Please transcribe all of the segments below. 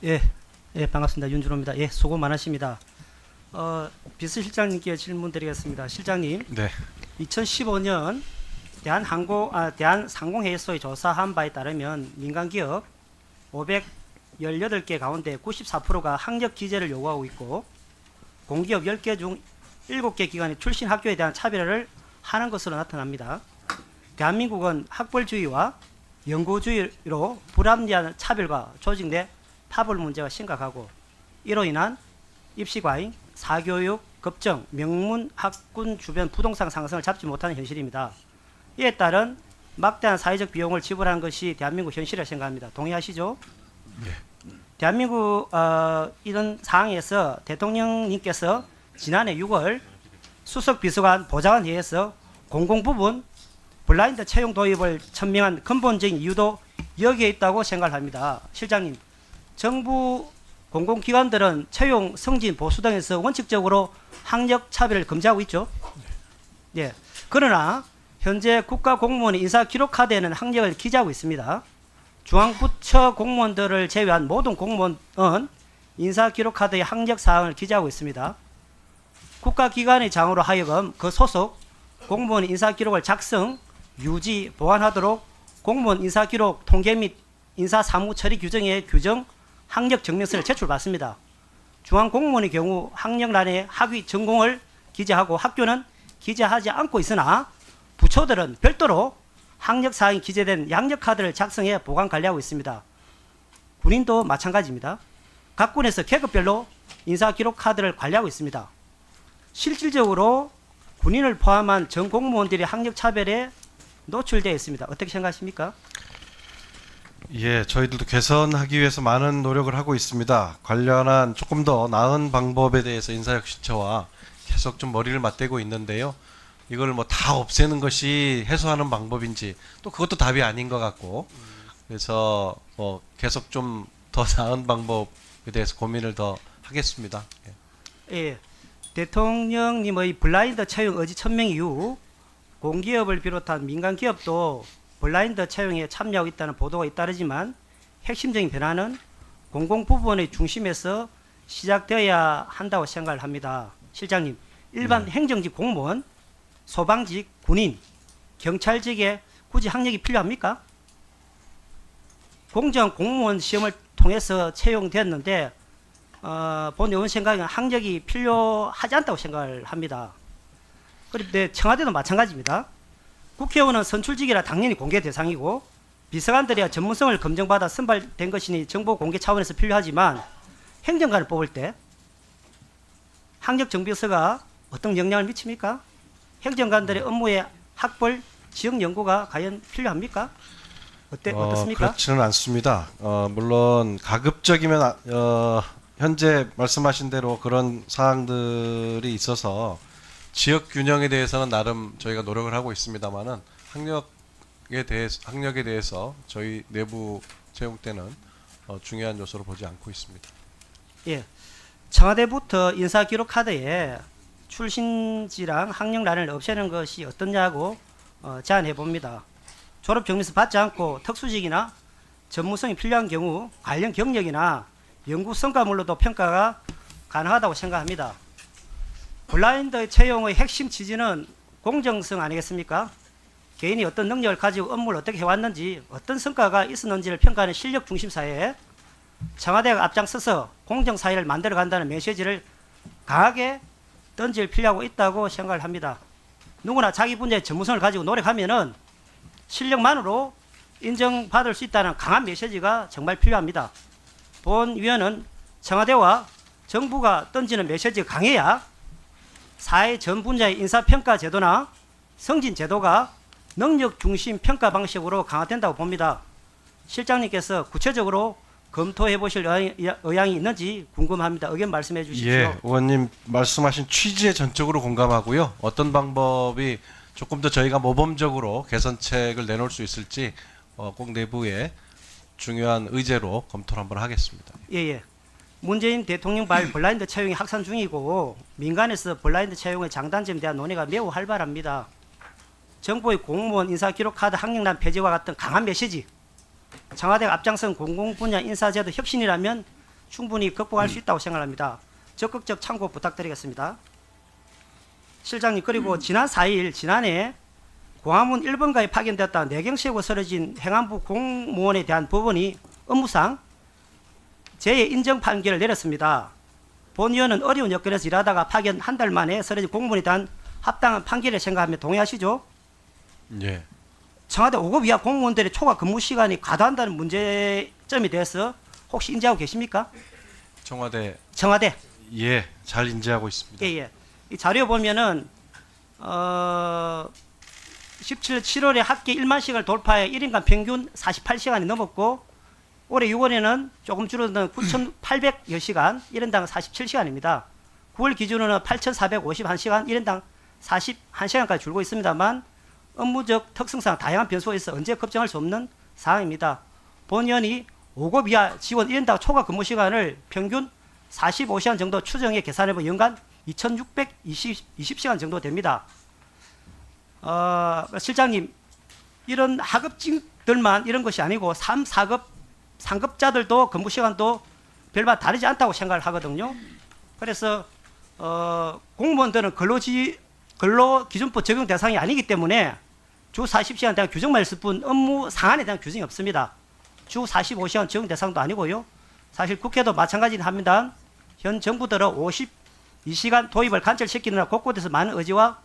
예, 예, 반갑습니다. 윤준호입니다. 예, 수고 많으십니다. 비서실장님께 질문 드리겠습니다. 실장님, 네. 2015년 대한상공회의소에 조사한 바에 따르면 민간기업 518개 가운데 94%가 학력 기재를 요구하고 있고 공기업 10개 중 7개 기관이 출신 학교에 대한 차별을 하는 것으로 나타납니다. 대한민국은 학벌주의와 연구주의로 불합리한 차별과 조직 내 파벌 문제가 심각하고 이로 인한 입시과잉, 사교육, 급정, 명문 학군 주변 부동산 상승을 잡지 못하는 현실입니다. 이에 따른 막대한 사회적 비용을 지불하는 것이 대한민국 현실이라고 생각합니다. 동의하시죠? 네. 대한민국 이런 상황에서 대통령님께서 지난해 6월 수석 비서관 보좌관 회의에서 공공부문 블라인드 채용 도입을 천명한 근본적인 이유도 여기에 있다고 생각을 합니다. 실장님, 정부 공공기관들은 채용, 승진, 보수 등에서 원칙적으로 학력 차별을 금지하고 있죠. 예. 그러나 현재 국가공무원 인사기록카드에는 학력을 기재하고 있습니다. 중앙부처 공무원들을 제외한 모든 공무원은 인사기록카드에 학력 사항을 기재하고 있습니다. 국가기관의 장으로 하여금 그 소속 공무원 인사기록을 작성, 유지, 보완하도록 공무원 인사기록 통계 및 인사사무 처리 규정의 규정 학력 증명서를 제출받습니다. 중앙공무원의 경우 학력란에 학위 전공을 기재하고 학교는 기재하지 않고 있으나 부처들은 별도로 학력사항이 기재된 양력카드를 작성해 보관 관리하고 있습니다. 군인도 마찬가지입니다. 각 군에서 계급별로 인사기록카드를 관리하고 있습니다. 실질적으로 군인을 포함한 전 공무원들이 학력차별에 노출되어 있습니다. 어떻게 생각하십니까? 예, 저희들도 개선하기 위해서 많은 노력을 하고 있습니다. 관련한 조금 더 나은 방법에 대해서 인사혁신처와 계속 좀 머리를 맞대고 있는데요. 이걸 뭐 다 없애는 것이 해소하는 방법인지 또 그것도 답이 아닌 것 같고, 그래서 계속 좀 더 나은 방법에 대해서 고민을 더 하겠습니다. 예. 예, 대통령님의 블라인드 채용 의지 천명 이후 공기업을 비롯한 민간 기업도 블라인드 채용에 참여하고 있다는 보도가 잇따르지만 핵심적인 변화는 공공부문의 중심에서 시작되어야 한다고 생각을 합니다. 실장님, 일반 행정직 공무원, 소방직, 군인, 경찰직에 굳이 학력이 필요합니까? 공정 공무원 시험을 통해서 채용되었는데 본 의원 생각에는 학력이 필요하지 않다고 생각을 합니다. 그런데 청와대도 마찬가지입니다. 국회의원은 선출직이라 당연히 공개 대상이고 비서관들이야 전문성을 검증받아 선발된 것이니 정보 공개 차원에서 필요하지만 행정관을 뽑을 때 학력 정비서가 어떤 영향을 미칩니까? 행정관들의 업무에 학벌, 지역 연구가 과연 필요합니까? 어떻습니까? 그렇지는 않습니다. 물론 가급적이면 현재 말씀하신 대로 그런 사항들이 있어서 지역 균형에 대해서는 나름 저희가 노력을 하고 있습니다만은 학력에 대해서 저희 내부 채용 때는 중요한 요소로 보지 않고 있습니다. 예, 청와대부터 인사기록 카드에 출신지랑 학력란을 없애는 것이 어떻냐고 제안해 봅니다. 졸업증명서 받지 않고 특수직이나 전문성이 필요한 경우 관련 경력이나 연구 성과물로도 평가가 가능하다고 생각합니다. 블라인드 채용의 핵심 취지는 공정성 아니겠습니까? 개인이 어떤 능력을 가지고 업무를 어떻게 해왔는지, 어떤 성과가 있었는지를 평가하는 실력 중심 사회에 청와대가 앞장서서 공정사회를 만들어간다는 메시지를 강하게 던질 필요가 있다고 생각을 합니다. 누구나 자기 분야의 전문성을 가지고 노력하면은 실력만으로 인정받을 수 있다는 강한 메시지가 정말 필요합니다. 본 위원은 청와대와 정부가 던지는 메시지가 강해야 사회 전 분야의 인사평가 제도나 승진 제도가 능력 중심 평가 방식으로 강화된다고 봅니다. 실장님께서 구체적으로 검토해 보실 의향이 있는지 궁금합니다. 의견 말씀해 주십시오. 예, 의원님 말씀하신 취지에 전적으로 공감하고요. 어떤 방법이 조금 더 저희가 모범적으로 개선책을 내놓을 수 있을지 꼭 내부에 중요한 의제로 검토를 한번 하겠습니다. 예. 문재인 대통령 발 블라인드 채용이 확산 중이고 민간에서 블라인드 채용의 장단점에 대한 논의가 매우 활발합니다. 정부의 공무원 인사기록카드 학력란 폐지와 같은 강한 메시지, 청와대가 앞장선 공공분야 인사제도 혁신이라면 충분히 극복할 수 있다고 생각합니다. 적극적 참고 부탁드리겠습니다. 실장님, 그리고 지난 4일 지난해 광화문 1번가에 파견되었다 내경세고 쓰러진 행안부 공무원에 대한 법원이 업무상 재해 인정 판결을 내렸습니다. 본 의원은 어려운 여건에서 일하다가 파견 한 달 만에 쓰러진 공무원에 대한 합당한 판결을 생각하며 동의하시죠? 예. 청와대 5급 이하 공무원들의 초과 근무 시간이 과다한다는 문제점에 대해서 혹시 인지하고 계십니까? 청와대 청와대. 예, 잘 인지하고 있습니다. 예. 이 자료 보면은 17년 7월에 학기 1만 시간을 돌파해 1인간 평균 48시간이 넘었고 올해 6월에는 조금 줄어든 9,810시간, 1인당 47시간입니다. 9월 기준으로는 8,451시간, 1인당 41시간까지 줄고 있습니다만 업무적 특성상 다양한 변수가 있어 언제 걱정할 수 없는 상황입니다. 본 의원이 5급 이하 직원 1인당 초과 근무 시간을 평균 45시간 정도 추정해 계산해보면 연간 2,620시간 정도 됩니다. 실장님, 이런 하급직들만 이런 것이 아니고 3, 4급 상급자들도 근무 시간도 별반 다르지 않다고 생각을 하거든요. 그래서 공무원들은 근로기준법 적용 대상이 아니기 때문에 주 40시간 대한 규정만 있을 뿐 업무 상한에 대한 규정이 없습니다. 주 45시간 적용 대상도 아니고요. 사실 국회도 마찬가지는 합니다. 현 정부들은 52시간 도입을 관철시키느라 곳곳에서 많은 의지와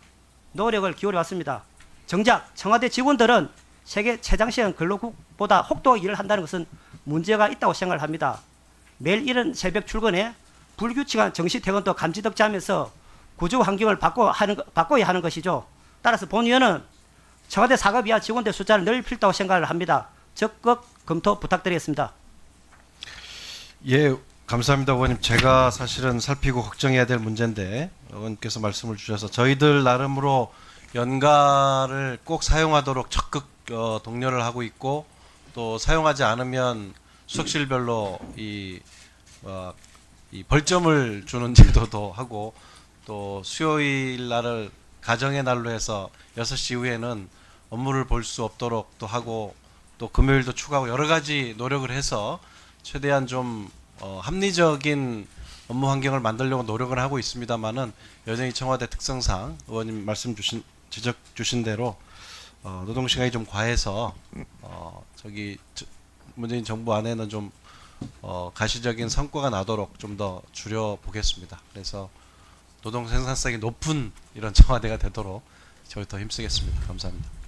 노력을 기울여왔습니다. 정작 청와대 직원들은 세계 최장시간 근로국보다 혹독 일을 한다는 것은 문제가 있다고 생각을 합니다. 매일 이른 새벽 출근에 불규칙한 정시 퇴근도 감지덕지하면서 구조 환경을 바꿔야 하는 것이죠. 따라서 본 의원은 청와대 4급 이하 직원들 숫자를 늘릴 필요하다고 생각을 합니다. 적극 검토 부탁드리겠습니다. 예, 감사합니다, 의원님. 제가 사실은 살피고 걱정해야 될 문제인데 의원께서 말씀을 주셔서 저희들 나름으로 연가를 꼭 사용하도록 적극 독려를 하고 있고 또 사용하지 않으면 수석실별로 이 벌점을 주는 제도도 하고 또 수요일 날을 가정의 날로 해서 6시 이후에는 업무를 볼 수 없도록 또 하고 또 금요일도 추가하고 여러 가지 노력을 해서 최대한 좀 합리적인 업무 환경을 만들려고 노력을 하고 있습니다만은 여전히 청와대 특성상 의원님 지적 주신 대로 노동 시간이 좀 과해서 문재인 정부 안에는 좀 가시적인 성과가 나도록 좀 더 줄여 보겠습니다. 그래서 노동 생산성이 높은 이런 청와대가 되도록 저희 더 힘쓰겠습니다. 감사합니다.